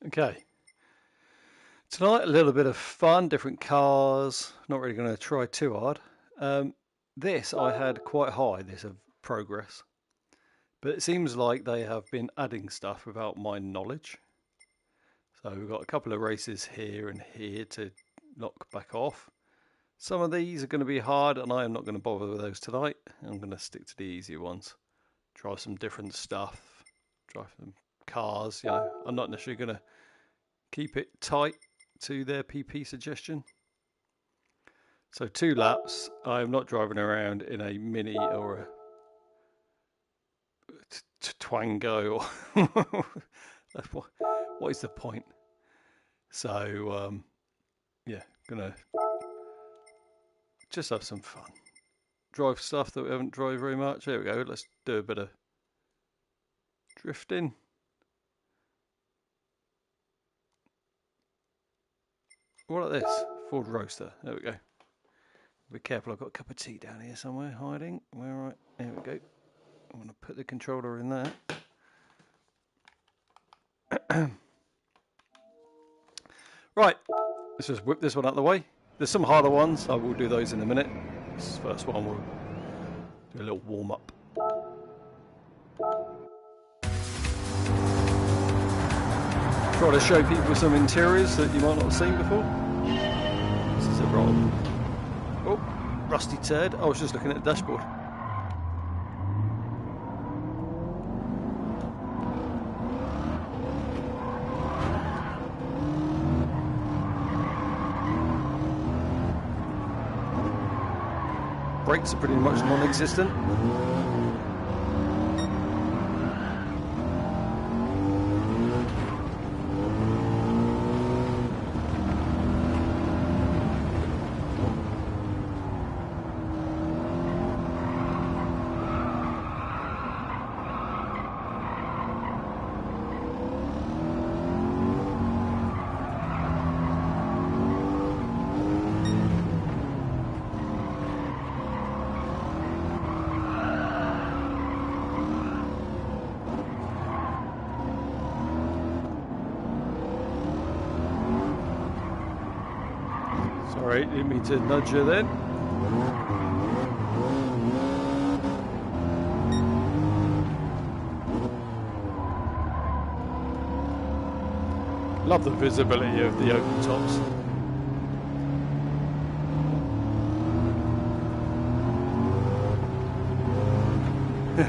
Okay. Tonight, a little bit of fun, different cars. Not really going to try too hard. This I had quite high, this of progress. But it seems like they have been adding stuff without my knowledge. So we've got a couple of races here and here to knock back off. Some of these are going to be hard, and I am not going to bother with those tonight. I'm going to stick to the easier ones. Try some different stuff. Try some cars. I'm not necessarily going to keep it tight to their PP suggestion. So 2 laps. I'm not driving around in a Mini or a Twango. What is the point? So yeah, gonna just have some fun. Drive stuff that we haven't driven very much. There we go. Let's do a bit of drifting. What like this? Ford Roadster. There we go. Be careful, I've got a cup of tea down here somewhere hiding. Right, there we go. I'm going to put the controller in there. Right, let's just whip this one out of the way. There's some harder ones, I will do those in a minute. This first one we'll do a little warm up. Try to show people some interiors that you might not have seen before. This is a roll. Oh, rusty turd. I was just looking at the dashboard. Brakes are pretty much non-existent. Sorry, didn't mean to nudge you then. Love the visibility of the open tops.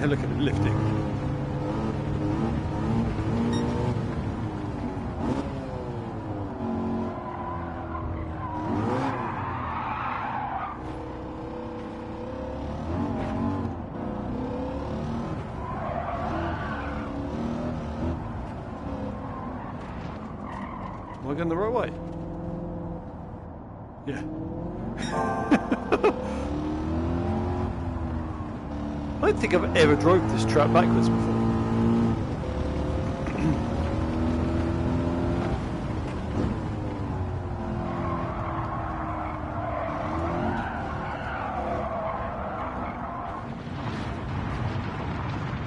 Look at it lifting. Am I going the right way? Yeah. I don't think I've ever drove this track backwards before.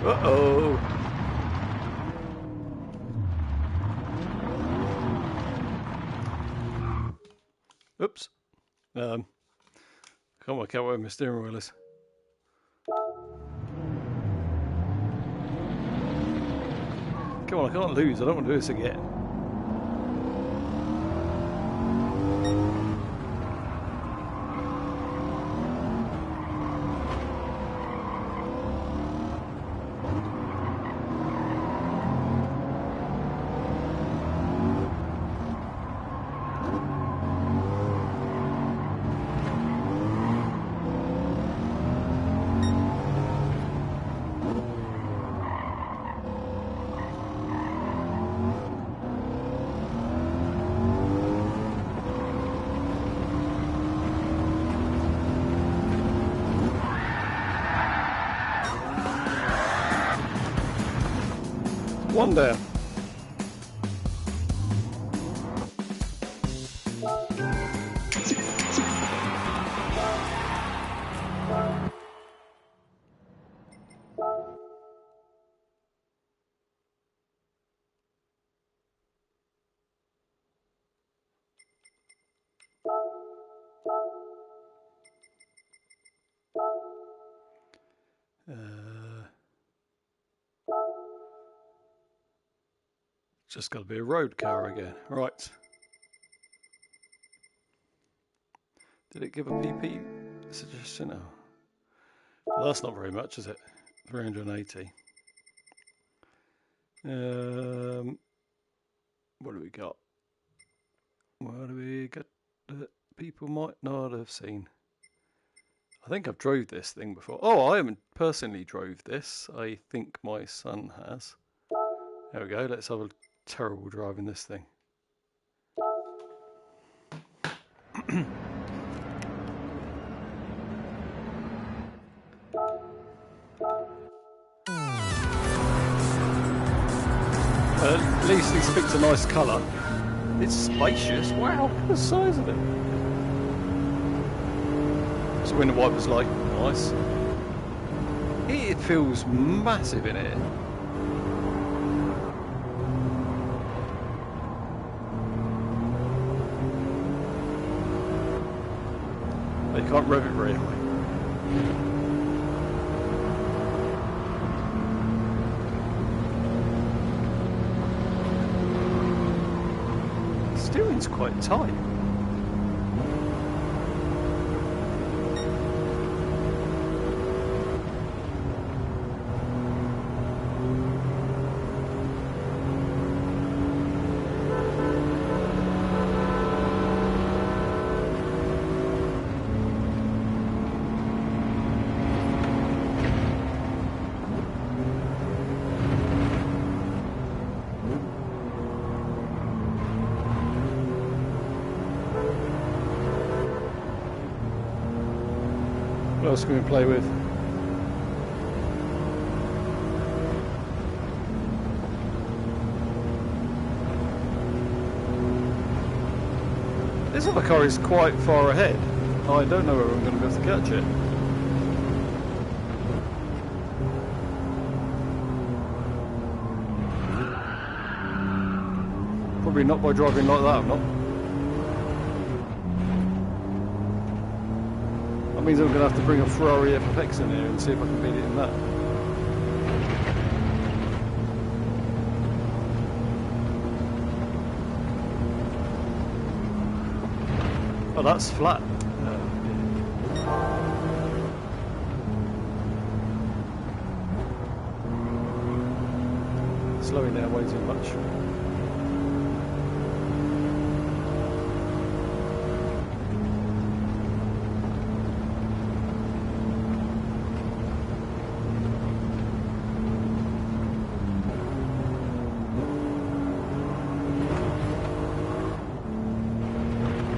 Uh-oh. Oops. Can't work out where my steering wheel is. Come on, I can't lose. I don't want to do this again. One down. Just got to be a road car again. Right. Did it give a PP suggestion? Oh. Well, that's not very much, is it? 380. What do we got? What do we got that people might not have seen? I think I've drove this thing before. Oh, I haven't personally drove this. I think my son has. There we go. Let's have a terrible drive in this thing. At least he's picked a nice colour. It's spacious. Wow, look at the size of it. So window wipers like nice. It feels massive in it. But you can't rev it very high. Steering's quite tight. What else can we play with? This other car is quite far ahead. I don't know whether I'm going to be able to catch it. Probably not by driving like that, I'm not. Means I'm going to have to bring a Ferrari FFX in here and see if I can beat it in that. Oh, that's flat. Slowing down way too much.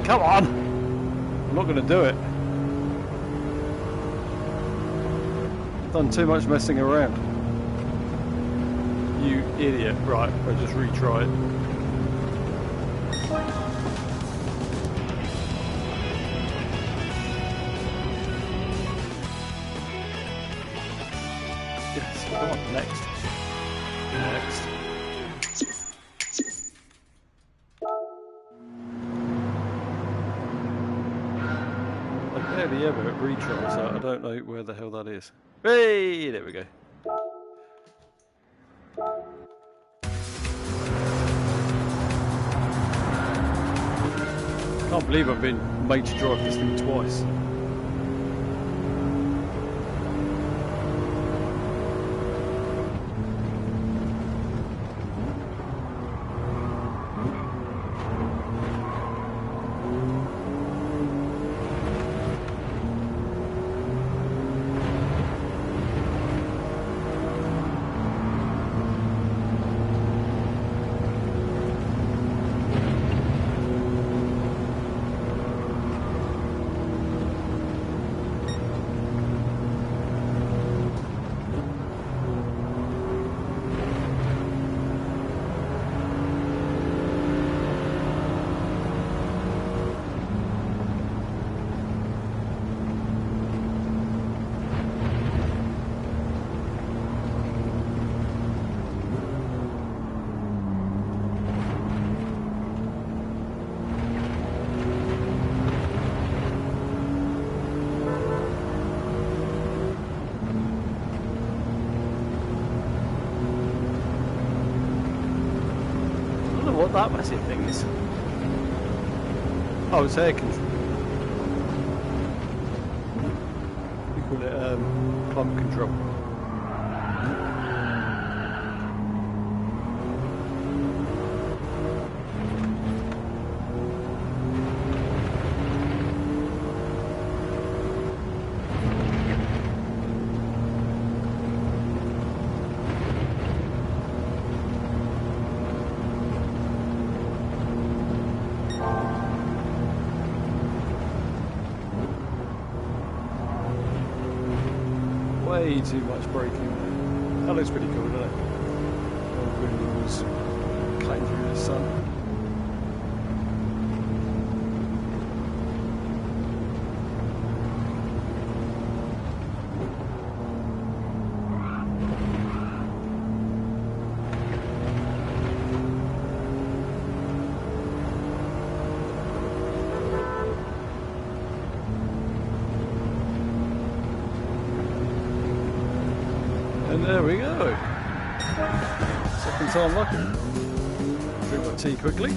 Come on! I'm not going to do it. I've done too much messing around. You idiot. Right, I'll just retry it. Yes, come on, next. Next. Barely ever retry, so I don't know where the hell that is. Hey, there we go. Can't believe I've been made to drive this thing twice. not that massive thing, is it? Oh, it's air control. We call it climate control. Way too much braking. That looks pretty cool, doesn't it? The windows cutting through the sun. And there we go. Second time lucky. Drink my tea quickly.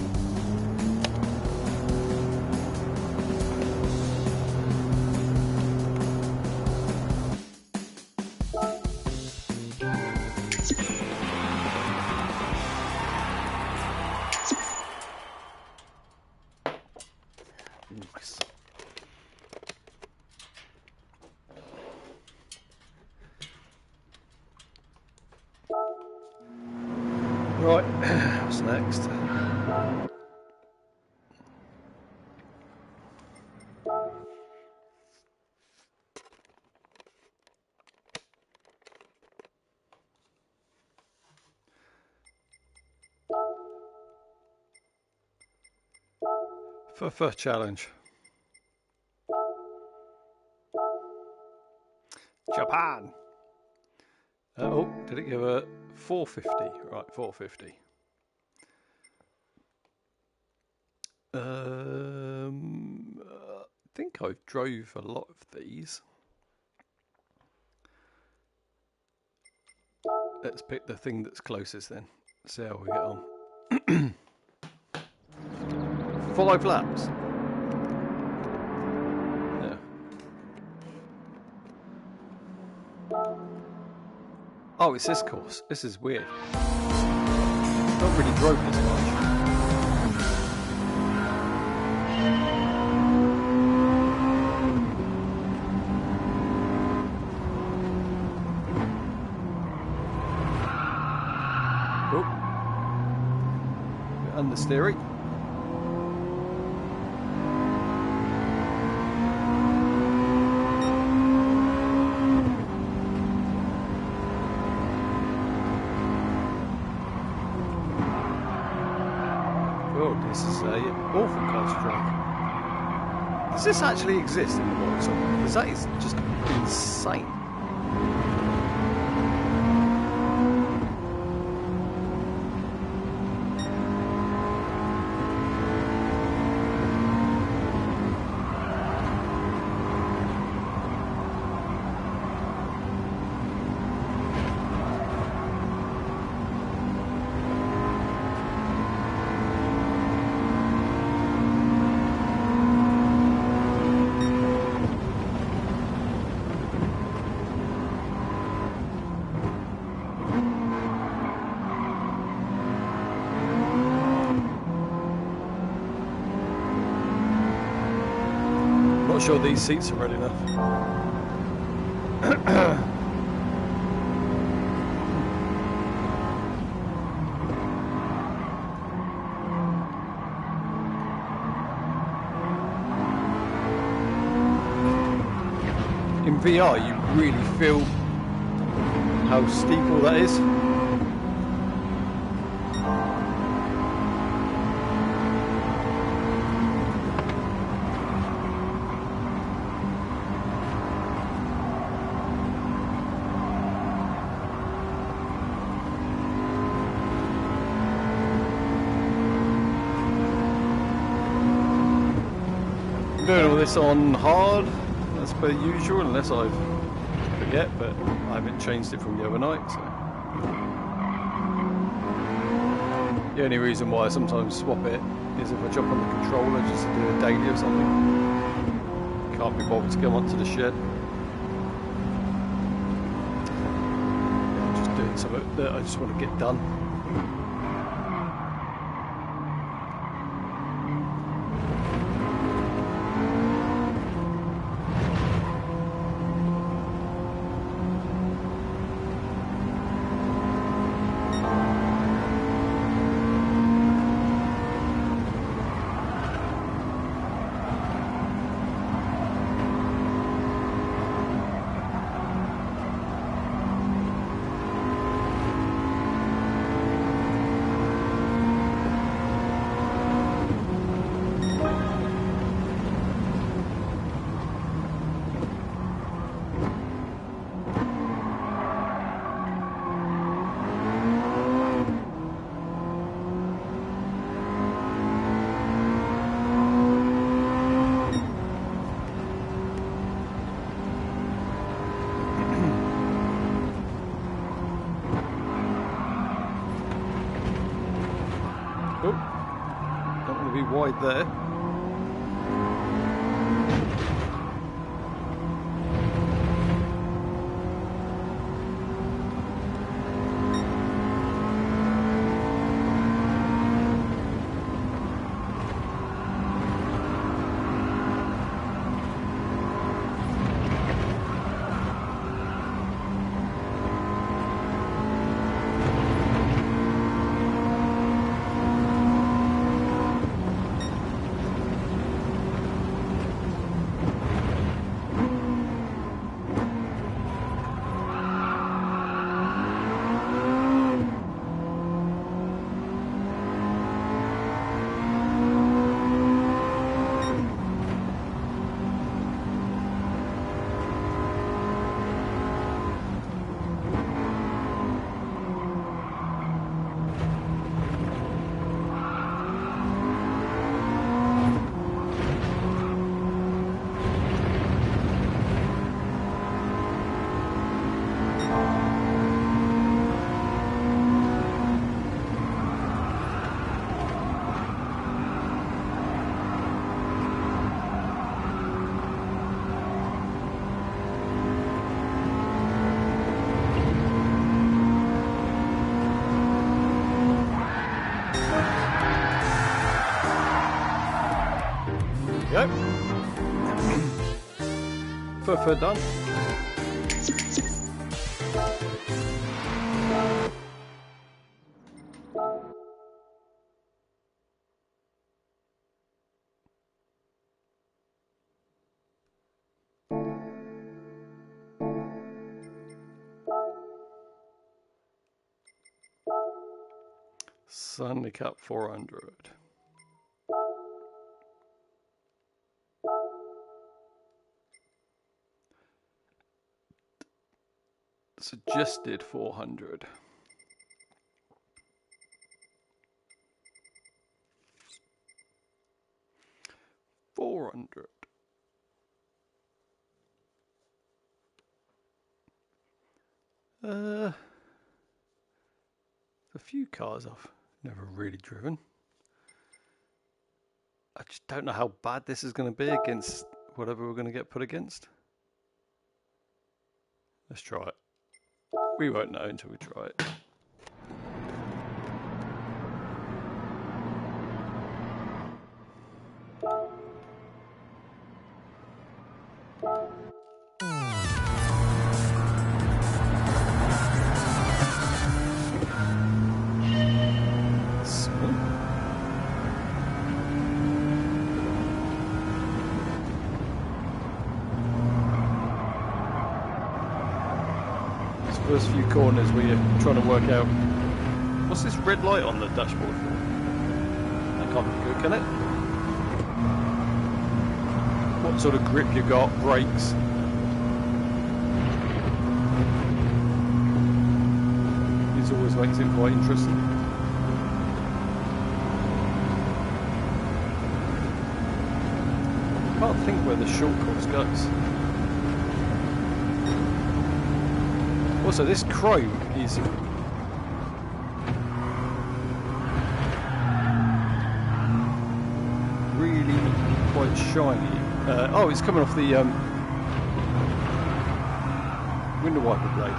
Nice. Right, what's next? For first challenge. Japan. Oh, did it give a 450? Right, 450. I think I drove a lot of these. Let's pick the thing that's closest then. See how we get on. 5 laps. Yeah. Oh, it's this course. This is weird. Not really drove this much. Understeering. Oh, this is a awful close track. Does this actually exist in the world somewhere? Because that is just insane. Not sure these seats are ready enough. In VR, you really feel how steep all that is. Doing all this on hard as per usual, unless I forget, but I haven't changed it from the other night, so. The only reason why I sometimes swap it is if I jump on the controller just to do a daily or something. Can't be bothered to come onto the shed. Yeah, just doing something that I just want to get done. Oh, don't want to be wide there. Yep. For done. Sunny Cup 400. Suggested 400. $400. A few cars I've never really driven. I just don't know how bad this is going to be against whatever we're going to get put against. Let's try it. We won't know until we try it. First few corners where you're trying to work out what's this red light on the dashboard for? That can't be good, can it? What sort of grip you got, brakes. This always makes it quite interesting. I can't think where the shortcuts goes. Also, this chrome is that's shiny. Oh, it's coming off the window wiper blade.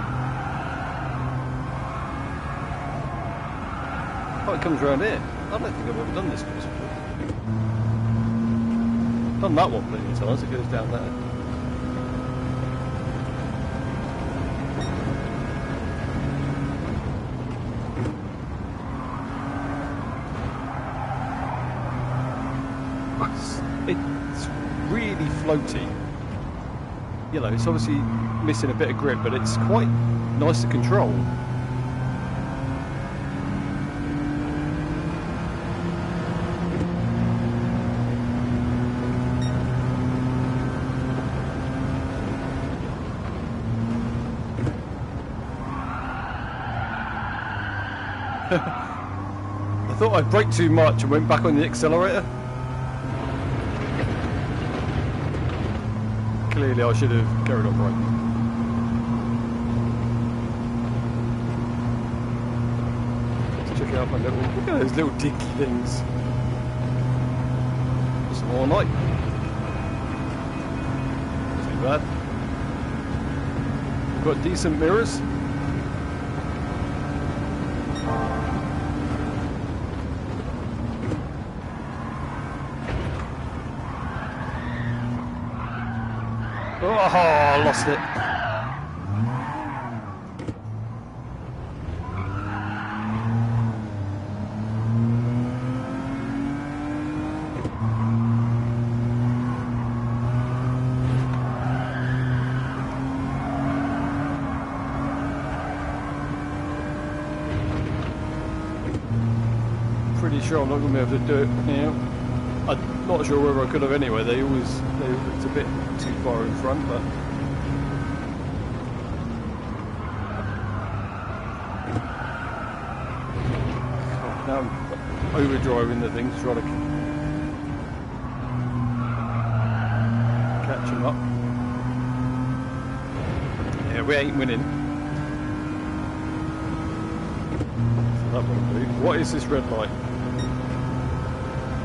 Oh, it comes around here. I don't think I've ever done this course before. Done that one plenty of times. It goes down there. It's really floaty. You know, it's obviously missing a bit of grip, but it's quite nice to control. I thought I'd brake too much and went back on the accelerator. Clearly I should have carried on braking. Let's check out my little, look at those little dinky things. Some more light. Not too bad. Got decent mirrors. Oh, I lost it. Pretty sure I'm not going to be able to do it now. I'm not sure whether I could have anyway. It's a bit too far in front, but now I'm overdriving the thing to try to catch him up. Yeah, we ain't winning. So that won't do. What is this red light?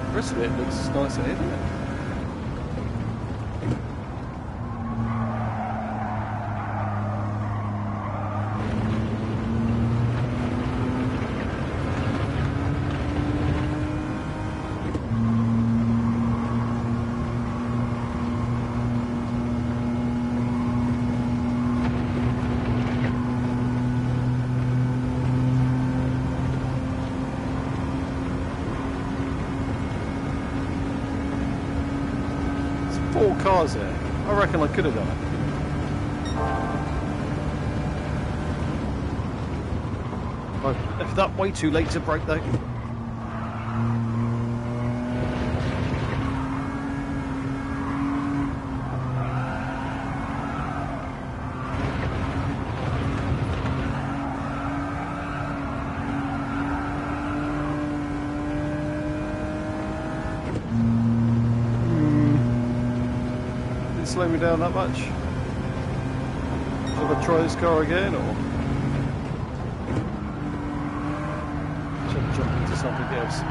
The rest of it looks nice ahead, doesn't it? Four cars there. I reckon I could have done it. I left that way too late to brake though. Slow me down that much? Should I try this car again, or should I jump into something else?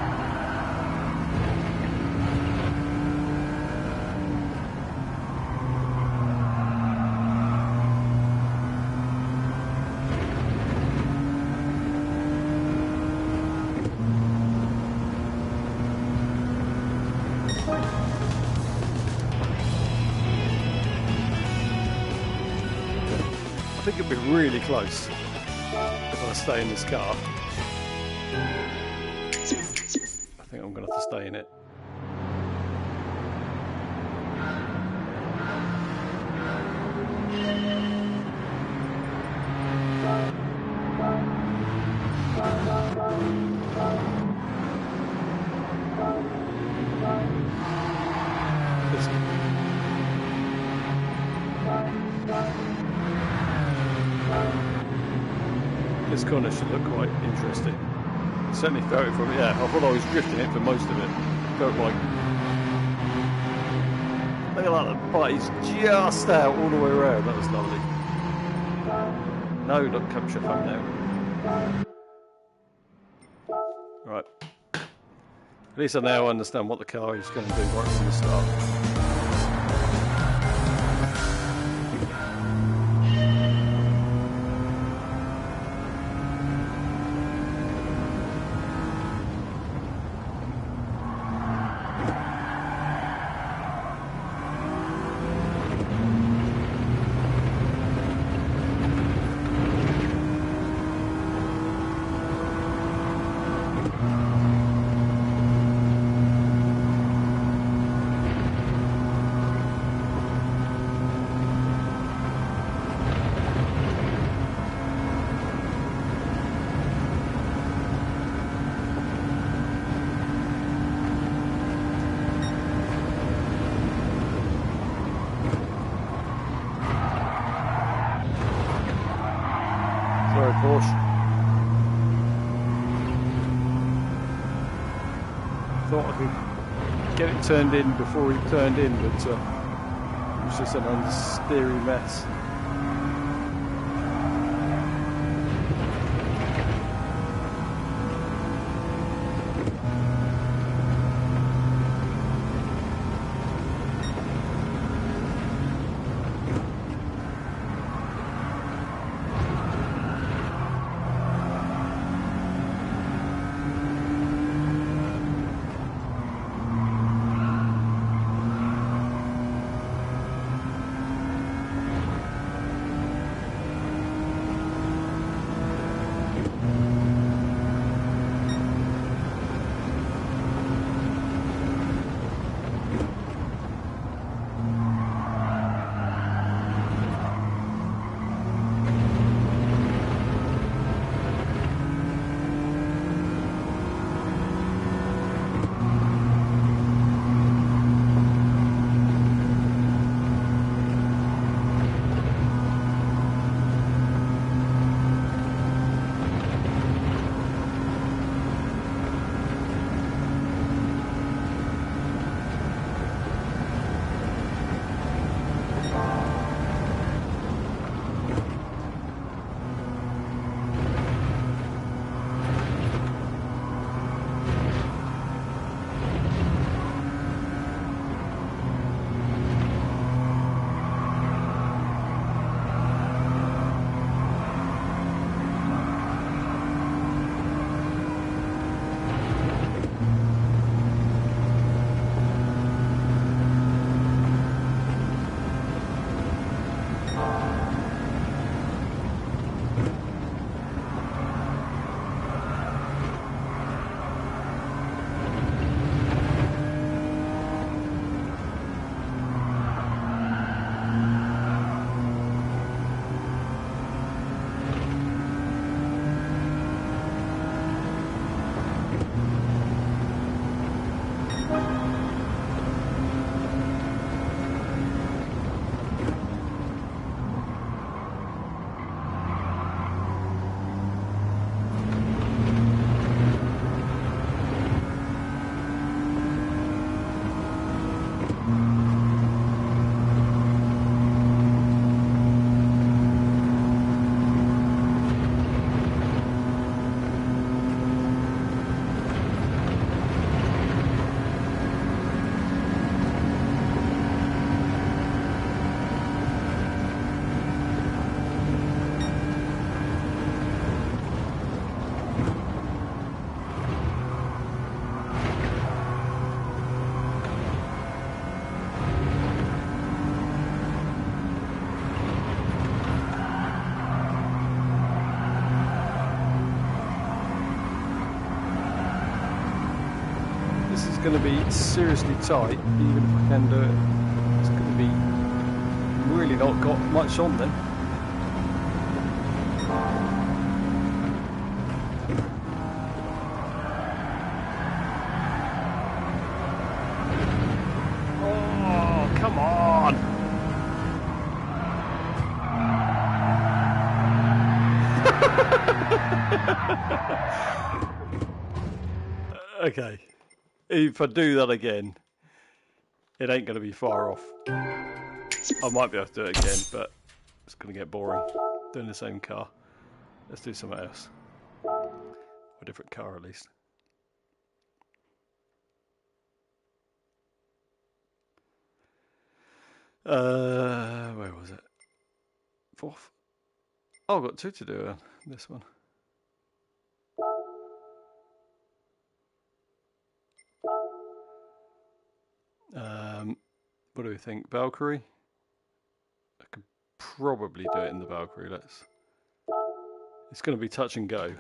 I think it'll be really close if I stay in this car. I think I'm going to have to stay in it. This corner should look quite interesting. Certainly felt it from, yeah, I thought I was drifting it for most of it. Felt like, look at that, the bike's just out all the way around. That was lovely. No, not capture phone now. Right. At least I now understand what the car is going to do right from the start. Sorry, Porsche. Thought I could get it turned in before he turned in, but it was just an understeery mess. Going to be seriously tight, even if I can do it. It's going to be really not got much on then. Oh, come on! Okay. If I do that again, it ain't going to be far off. I might be able to do it again, but it's going to get boring doing the same car. Let's do something else. Or a different car at least. Where was it? Fourth. Oh, I've got two to do this one. What do we think? Valkyrie? I could probably do it in the Valkyrie. It's going to be touch and go.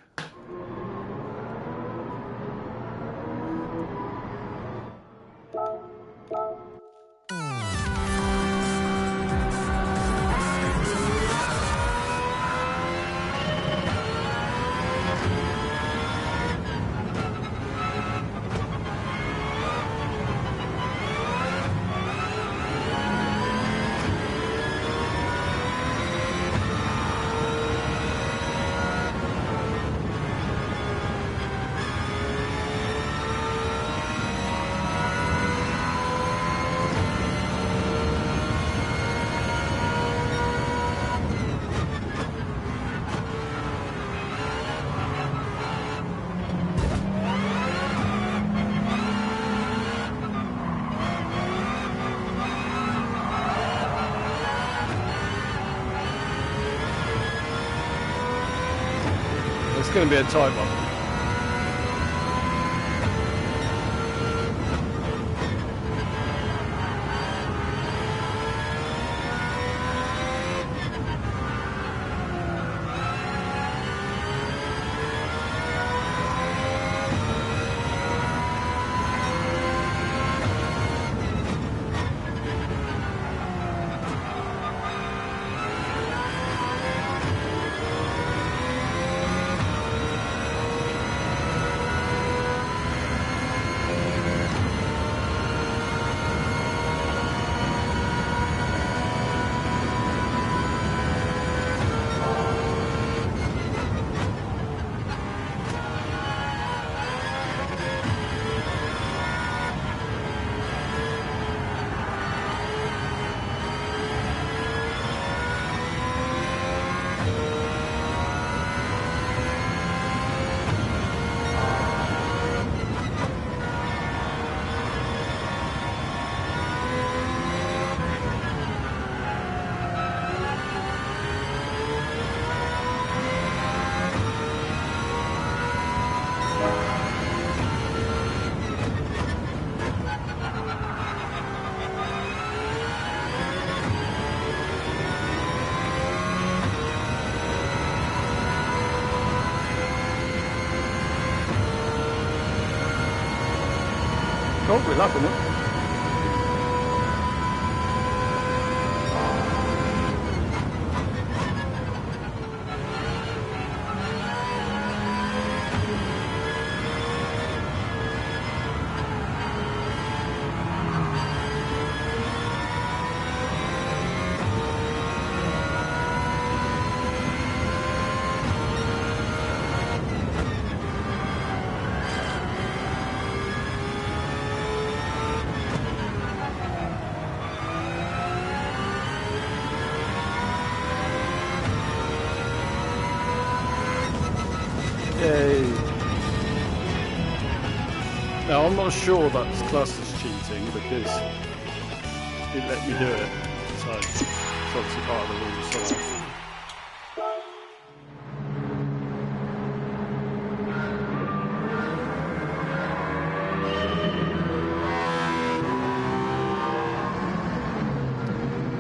It's going to be a tight one. Oh, we're laughing it. Yay. Now I'm not sure that's classed as cheating because it let me do it, so it's obviously part of the rules. So.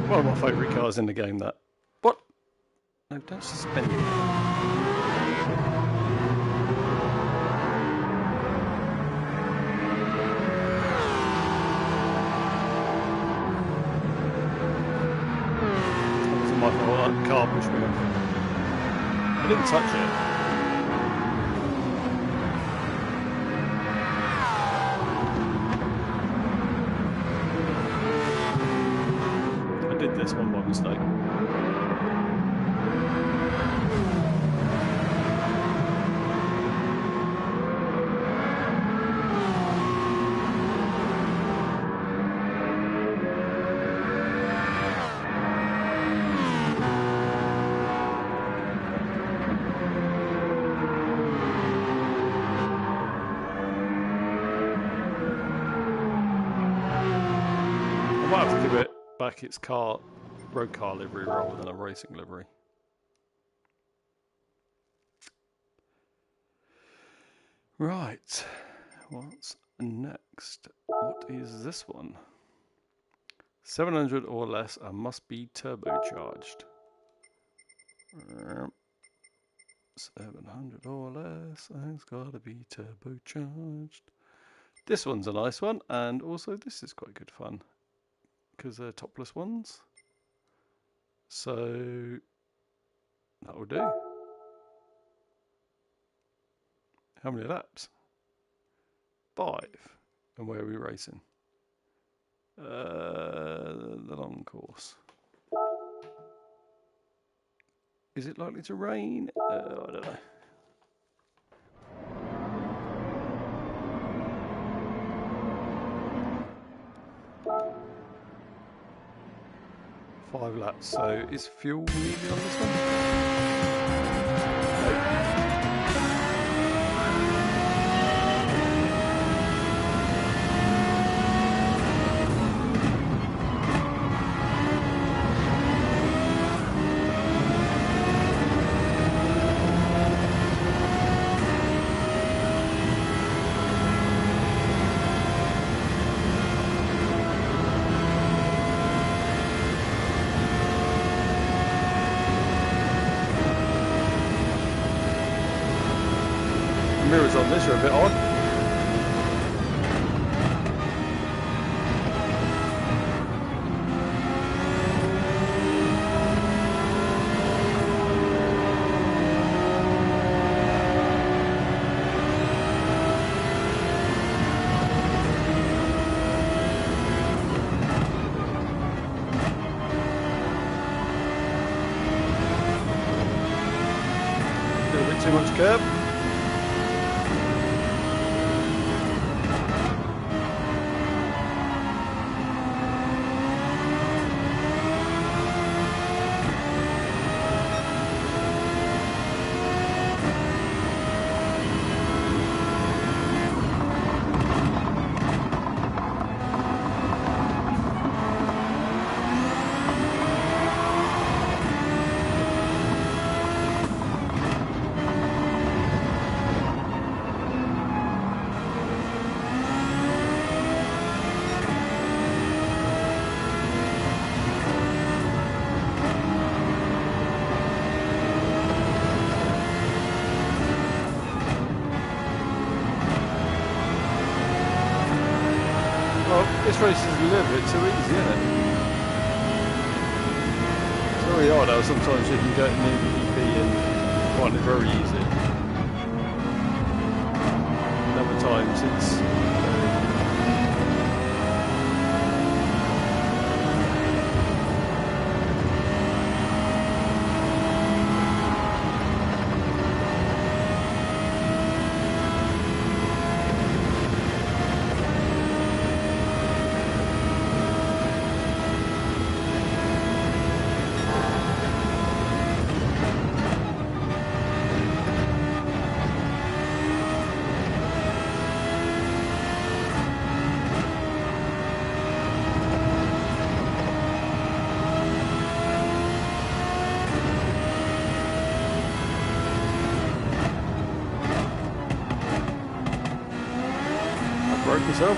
One of my favourite cars in the game, that. What? No, don't suspend me. My fault, that car pushed me off. I didn't touch it. I did this one by mistake. I might have to give it back like it's road car livery rather than a racing livery. Right, what's next? What is this one? 700 or less and must be turbocharged. 700 or less and it's gotta be turbocharged. This one's a nice one, and also this is quite good fun because they're topless ones. So that will do. How many laps? 5. And where are we racing? The long course. Is it likely to rain? I don't know. Five laps. So is fuel needed on this one? Nope. Mirrors on this are a bit odd. A little bit too much curb. This race is a little bit too easy, isn't it? It's very odd how sometimes you can get an MVP and find it very easy. And other times it's broke myself.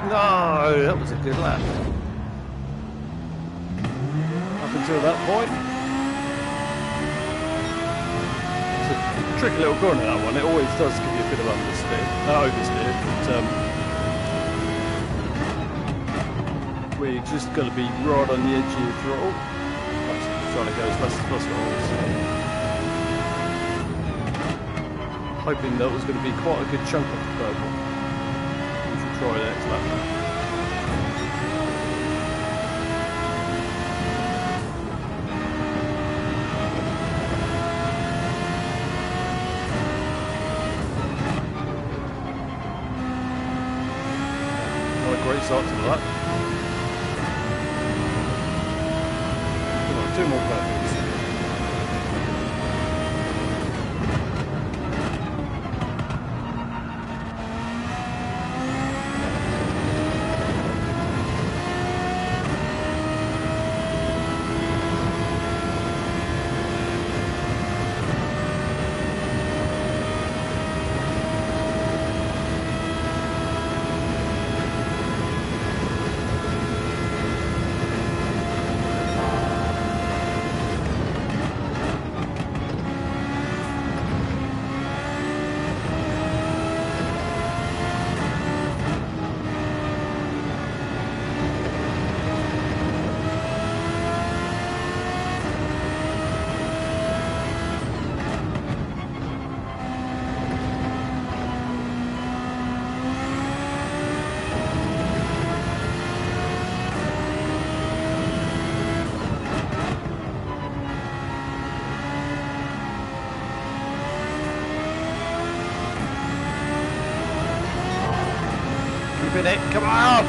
No, that was a good lap. Up until that point. It's a tricky little corner, that one. It always does give you a bit of oversteer, but we just got to be right on the edge of your throttle. I'm trying to go as fast as possible. Hoping that was going to be quite a good chunk of the purple. We should try the next lap. Great start to that. Come on, 2 more perfects. It. Come on!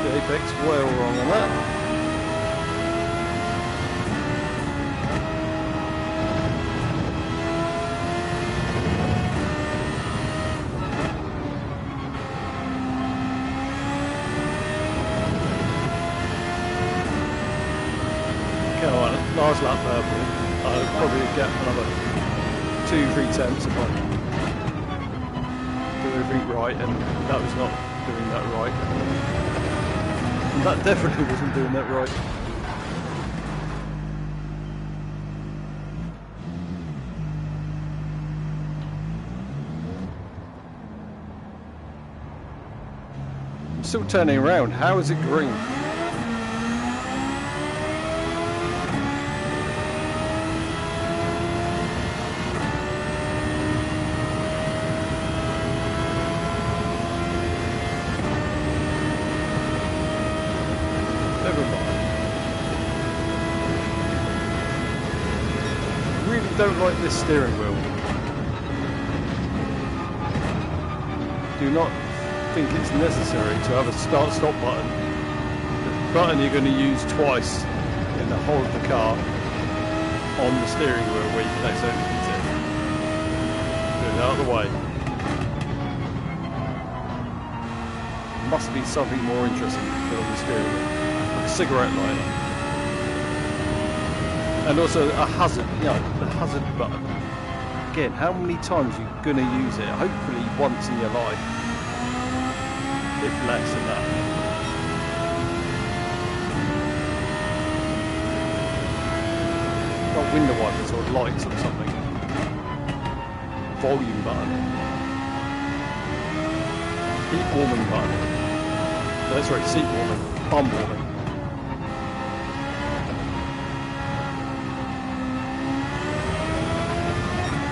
The apex well wrong on that. Last lap purple, I'll probably get another 2-3 tenths if I do everything right, and that was not doing that right. And that definitely wasn't doing that right. I'm still turning around. How is it green? Don't like this steering wheel. Do not think it's necessary to have a start-stop button. The button you're going to use twice in the whole of the car on the steering wheel where you can accidentally hit it. Get it out of the way. Must be something more interesting to put on the steering wheel. Like a cigarette lighter. And also a hazard, the hazard button. Again, how many times are you going to use it? Hopefully once in your life, if less than that. Not window wipers or lights or something. Volume button. Heat warming button. That's right, seat warming, bum warming.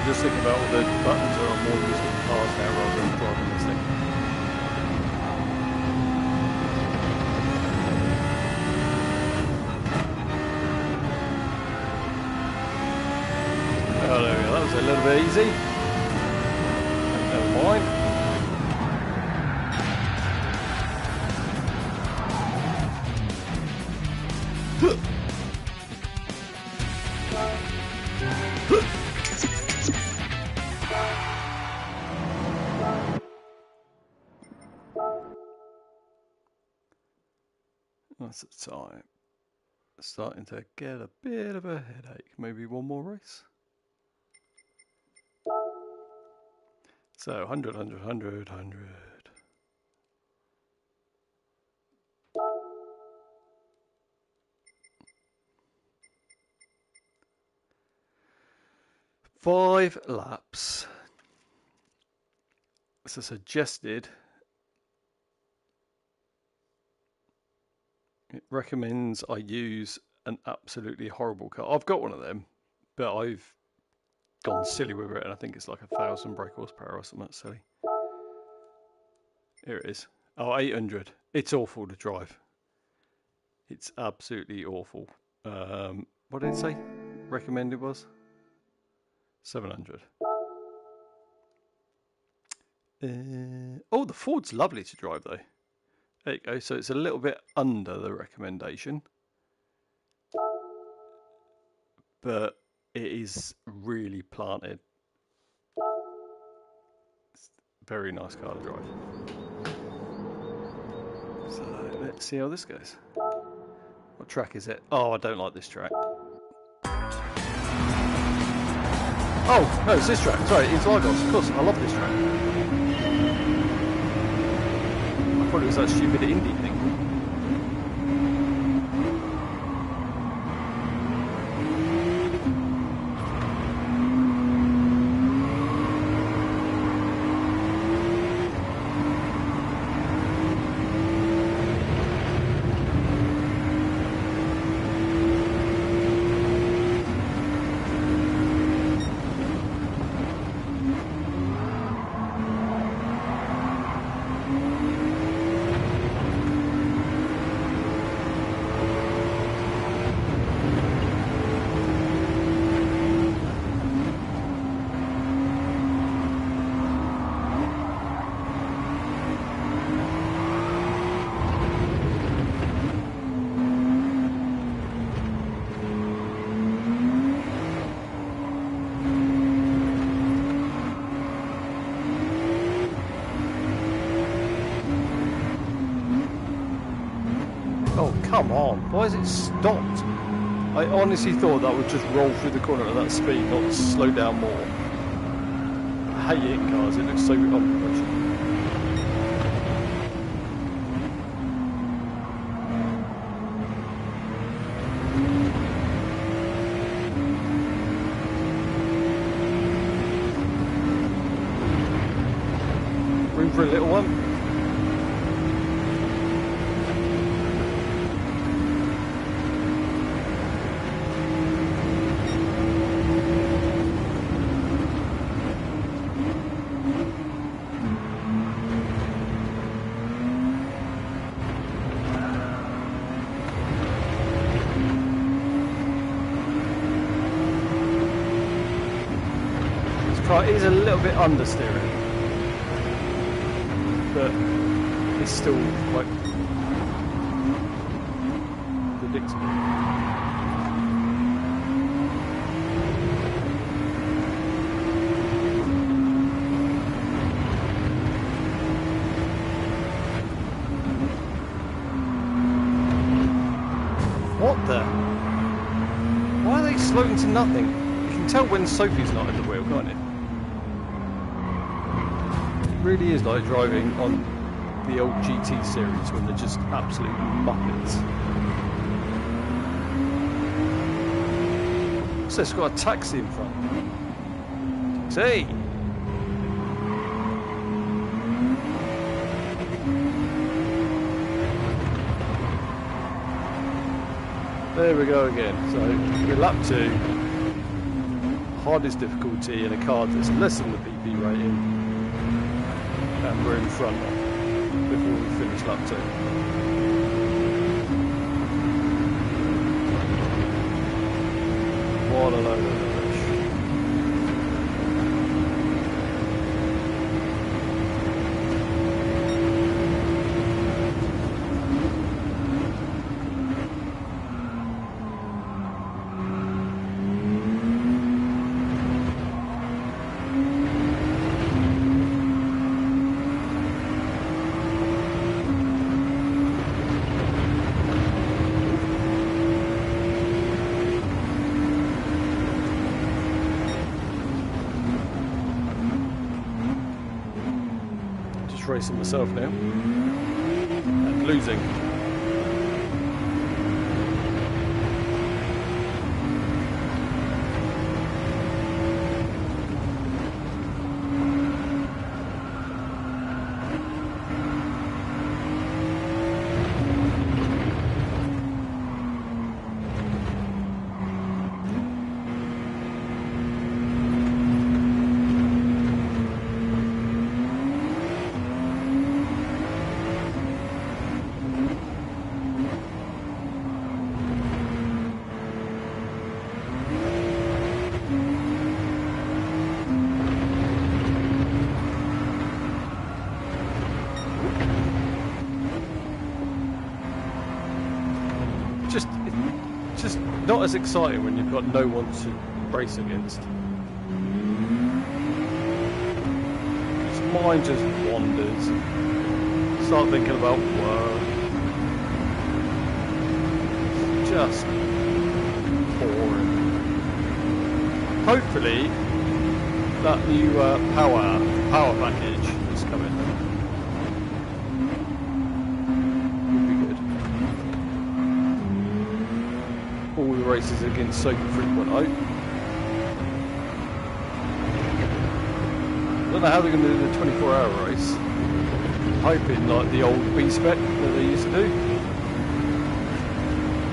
Just thinking about all the buttons that are more useful in cars now rather than driving this thing. Oh, there we go. That was a little bit easy. Never mind. miles at a time. Starting to get a bit of a headache. Maybe one more race. So 100, 100, 100, 100. Five laps. So suggested. It recommends I use an absolutely horrible car. I've got one of them, but I've gone silly with it, and I think it's like 1,000 brake horsepower or something silly. Here it is. Oh, 800. It's awful to drive. It's absolutely awful. What did it say? Recommended was 700. Oh, the Ford's lovely to drive though. There you go. So it's a little bit under the recommendation, but it is really planted. It's a very nice car to drive. So let's see how this goes. What track is it? Oh, I don't like this track. Oh, no, it's this track. Sorry, it's Lagos. Of course, I love this track. I thought it was that stupid indie thing. Come on, why has it stopped? I honestly thought that would just roll through the corner at that speed, not slow down more. I hate hitting cars, it looks so unprofessional. Room for a little one? It is a little bit understeering, but it's still quite predictable. What the? Why are they slowing to nothing? You can tell when Sophie's not at the wheel, can't you? Really is like driving on the old GT series when they're just absolute muppets. So it's got a taxi in front. Taxi! There we go again. So we're lap 2, hardest difficulty in a car that's less than the PP rating. And we're in front before we finish lap 2. What a load of rubbish. racing myself now. And losing. Just not as exciting when you've got no one to race against. Mine just wanders. Start thinking about work. It's just boring. Hopefully, that new power package is coming. All the races against Super 3.0. I don't know how they're going to do the 24-hour race. Hoping like the old B-spec that they used to do.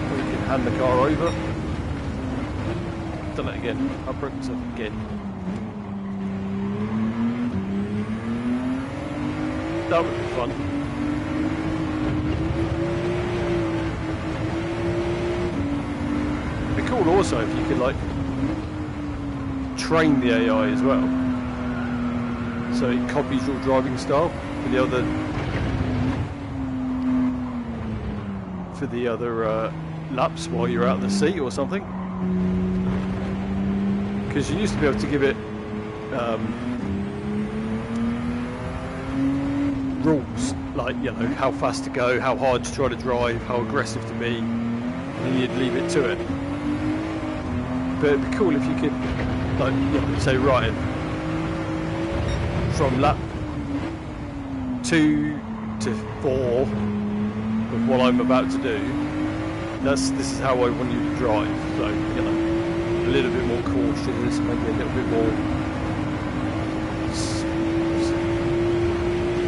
Where you can hand the car over. Done it again. I broke myself again. That would be fun. Cool also if you could like train the AI as well, so it copies your driving style for the other laps while you're out of the seat or something, because you used to be able to give it rules like, you know, how fast to go, how hard to try to drive, how aggressive to be, and then you'd leave it to it. But it'd be cool if you could, like, you know, say, right, from lap 2 to 4 of what I'm about to do, this is how I want you to drive. So, you know, a little bit more cautious, maybe a little bit more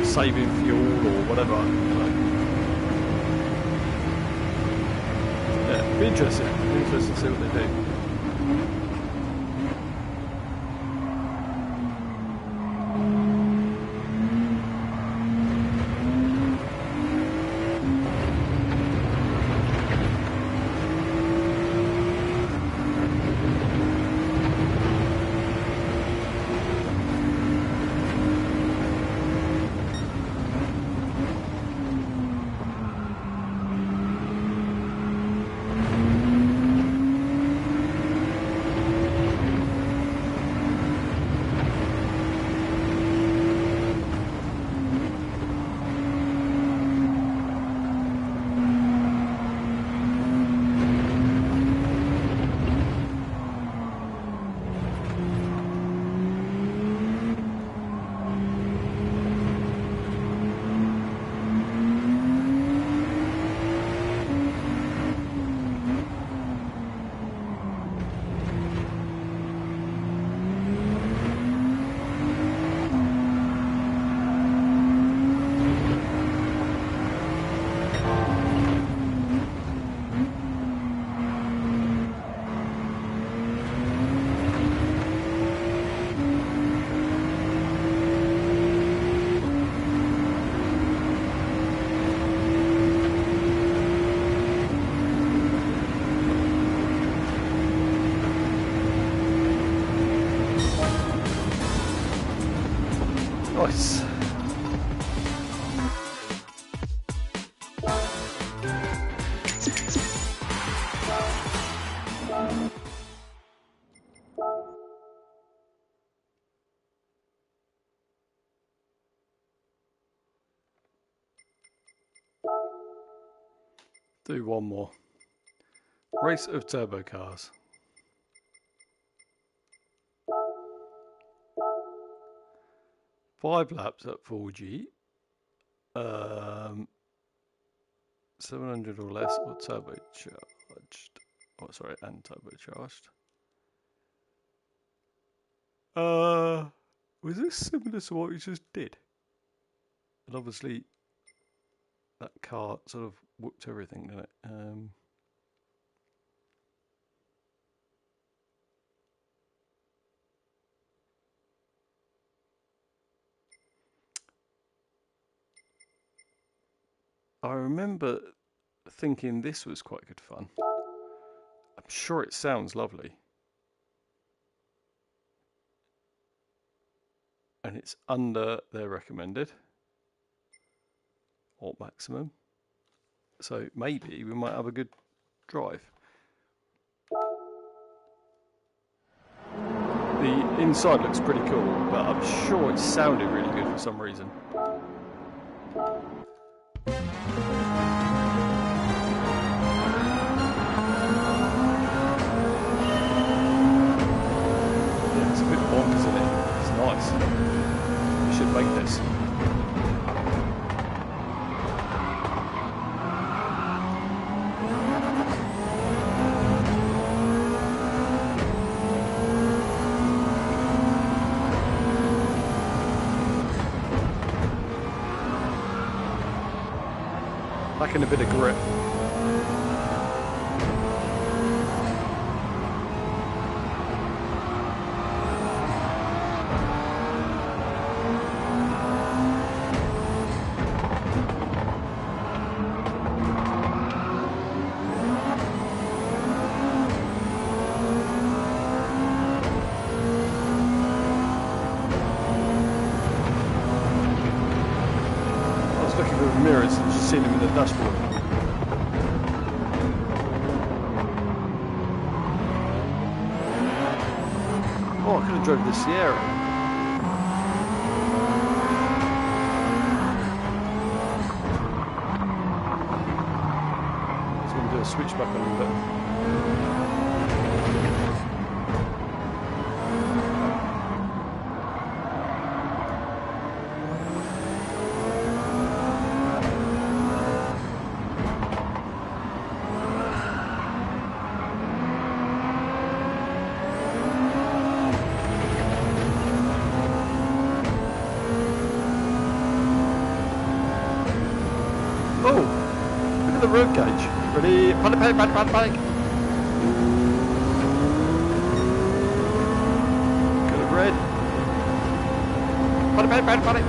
saving fuel or whatever. You know. Yeah, it'd be interesting. To see what they do. Nice. Do one more. Race of turbo cars. Five laps at 4G 700 or less, or turbocharged. Oh, sorry, and turbocharged. Was this similar to what we just did? And obviously, that car sort of whooped everything, didn't it? I remember thinking this was quite good fun. I'm sure it sounds lovely. And it's under their recommended, or maximum. So maybe we might have a good drive. The inside looks pretty cool, but I'm sure it sounded really good for some reason. Yeah, it's a bit bonkers, isn't it? It's nice. We should make this. Lacking a bit of grip. Mirrors and just seen them in the dashboard. Oh, I could have drove the Sierra. Just going to do a switchback a little bit. The road gauge. Ready? Panic. Good of red. Panic.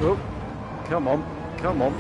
Oh, come on.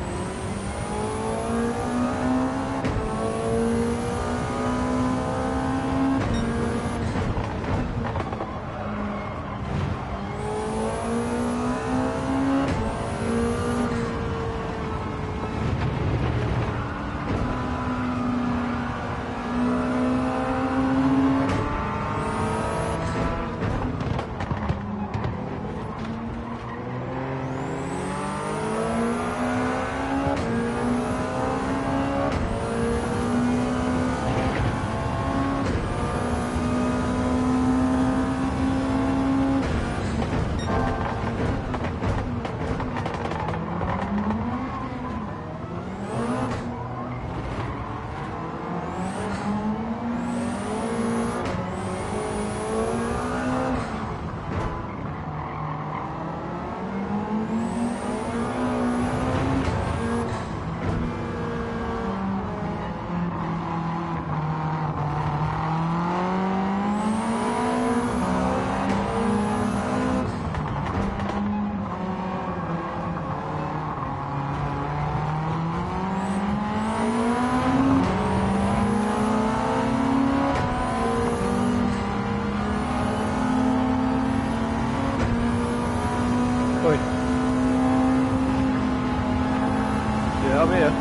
Come here.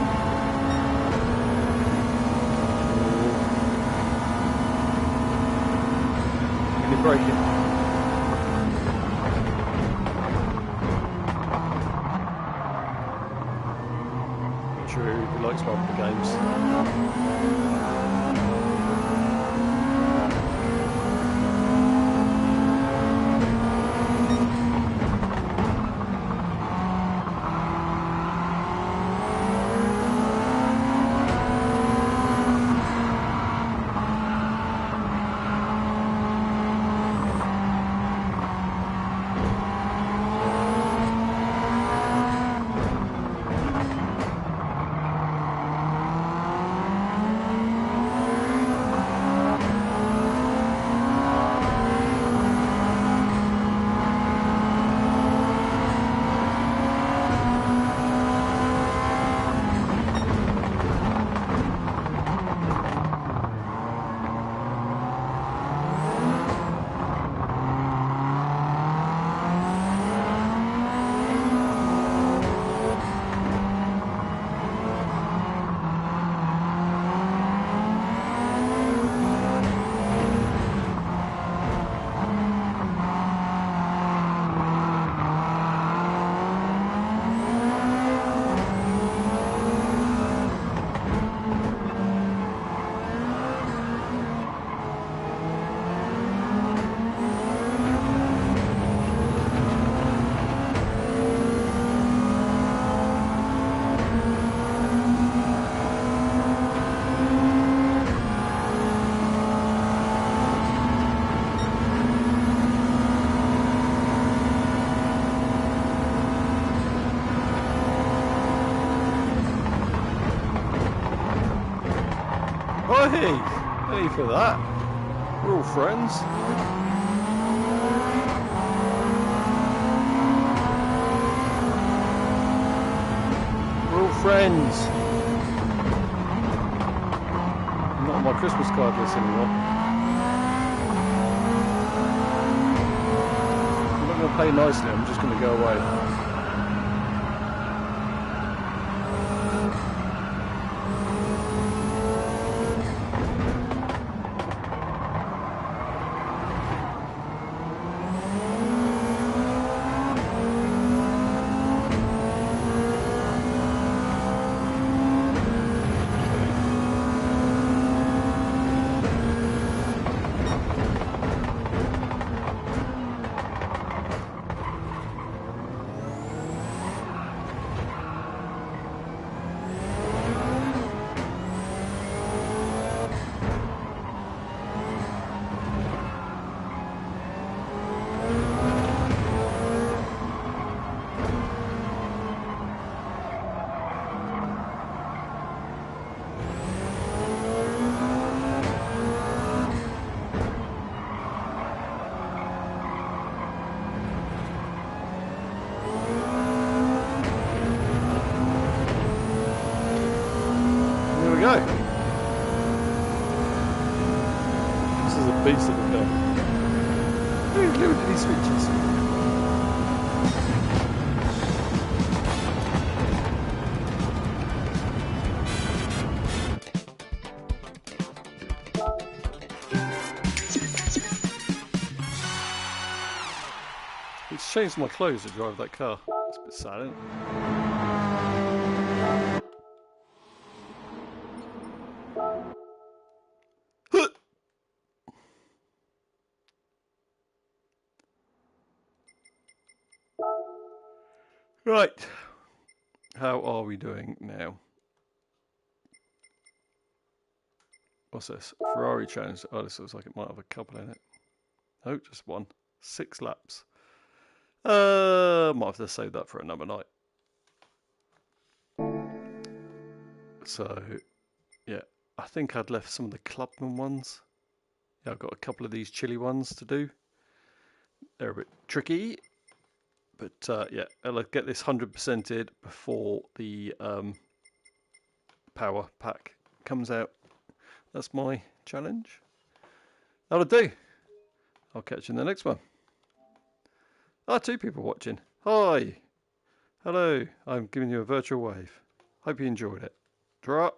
Really braking. True, he likes bumper games. Oh, hey for that. We're all friends. We're all friends. I'm not on my Christmas card list anymore. I'm not going to play nicely, I'm just going to go away. Go. This is a beast of a car. Look at these switches. It's changed my clothes to drive that car. It's a bit sad, isn't it? Right, how are we doing now? What's this? Ferrari challenge. Oh, this looks like it might have a couple in it. Oh, just one. 6 laps. Might have to save that for another night. So, yeah, I think I'd left some of the Clubman ones. Yeah, I've got a couple of these chili ones to do. They're a bit tricky. But yeah, I'll get this 100%ed before the power pack comes out. That's my challenge. That'll do. I'll catch you in the next one. 2 people watching. Hi. Hello. I'm giving you a virtual wave. Hope you enjoyed it. Draw.